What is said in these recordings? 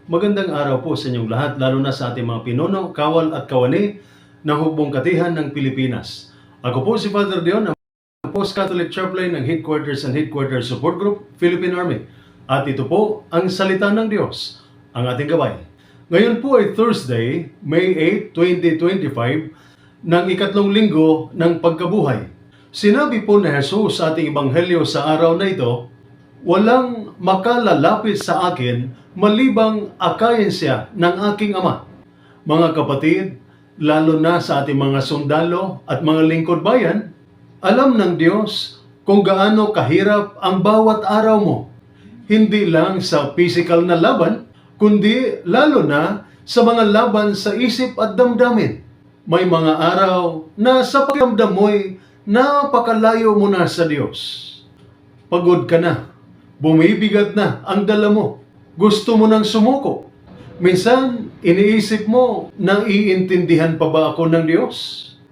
Magandang araw po sa inyong lahat, lalo na sa ating mga pinuno, kawal at kawani ng Hukbong Katihan ng Pilipinas. Ako po si Father Dion, ang Post-Catholic Chaplain ng Headquarters and Headquarters Support Group, Philippine Army. At ito po ang Salita ng Diyos, ang ating gabay. Ngayon po ay Thursday, May 8, 2025, ng ikatlong linggo ng pagkabuhay. Sinabi po ni Jesus sa ating Ebanghelyo sa araw na ito, "Walang makalalapit sa akin malibang akayin siya ng aking Ama." Mga kapatid, lalo na sa ating mga sundalo at mga lingkod bayan, alam ng Diyos kung gaano kahirap ang bawat araw mo. Hindi lang sa physical na laban, kundi lalo na sa mga laban sa isip at damdamin. May mga araw na sa pakiramdam mo'y napakalayo mo na sa Diyos. Pagod ka na, bumibigat na ang dala mo. Gusto mo nang sumuko. Minsan, iniisip mo na iintindihan pa ba ako ng Diyos?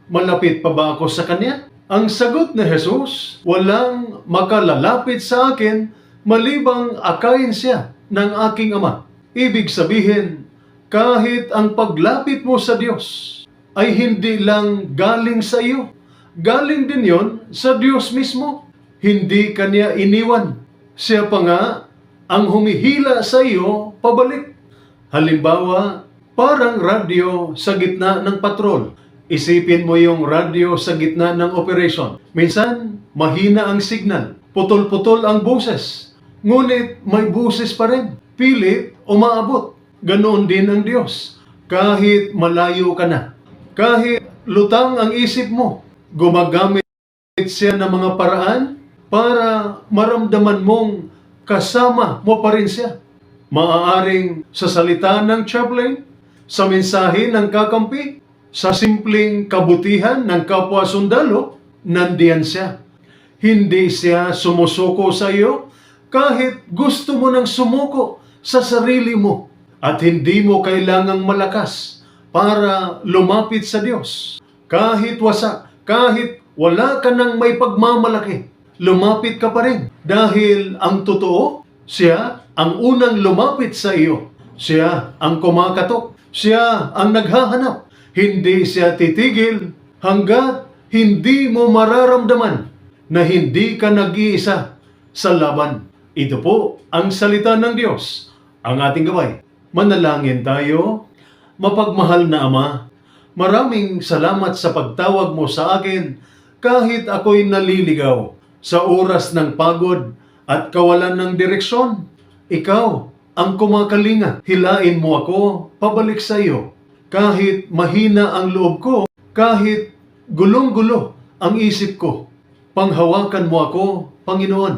Malapit pa ba ako sa Kanya? Ang sagot ni Jesus, walang makalalapit sa akin malibang akayin siya ng aking Ama. Ibig sabihin, kahit ang paglapit mo sa Diyos ay hindi lang galing sa iyo. Galing din yon sa Diyos mismo. Hindi Kanya iniwan. Siya pa nga ang humihila sa iyo pabalik. Halimbawa, parang radyo sa gitna ng patrol. Isipin mo yung radyo sa gitna ng operation. Minsan, mahina ang signal. Putol-putol ang boses. Ngunit may boses pa rin. Pilit, umaabot. Ganoon din ang Diyos. Kahit malayo ka na. Kahit lutang ang isip mo. Gumagamit siya ng mga paraan para maramdaman mong kasama mo pa rin siya. Maaaring sa salita ng chaplain, sa mensahe ng kakampi, sa simpleng kabutihan ng kapwa sundalo, nandiyan siya. Hindi siya sumusuko sa iyo kahit gusto mo nang sumuko sa sarili mo. At hindi mo kailangang malakas para lumapit sa Diyos. Kahit wasak, kahit wala ka nang may pagmamalaki, lumapit ka pa rin. Dahil ang totoo, siya ang unang lumapit sa iyo. Siya ang kumakatok. Siya ang naghahanap. Hindi siya titigil hanggat hindi mo mararamdaman na hindi ka nag-iisa sa laban. Ito po ang salita ng Diyos, ang ating gabay. Manalangin tayo. Mapagmahal na Ama, maraming salamat sa pagtawag mo sa akin kahit ako'y naliligaw sa oras ng pagod at kawalan ng direksyon. Ikaw ang kumakalinga. Hilain mo ako pabalik sa iyo. Kahit mahina ang loob ko, kahit gulong-gulo ang isip ko, panghawakan mo ako, Panginoon.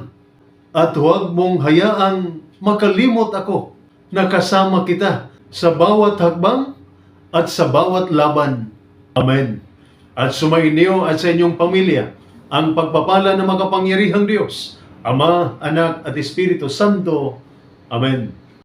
At huwag mong hayaang makalimot ako na kasama kita sa bawat hakbang at sa bawat laban. Amen. At sumainyo at sa inyong pamilya ang pagpapala ng makapangyarihang Diyos, Ama, Anak at Espiritu Santo. Amen.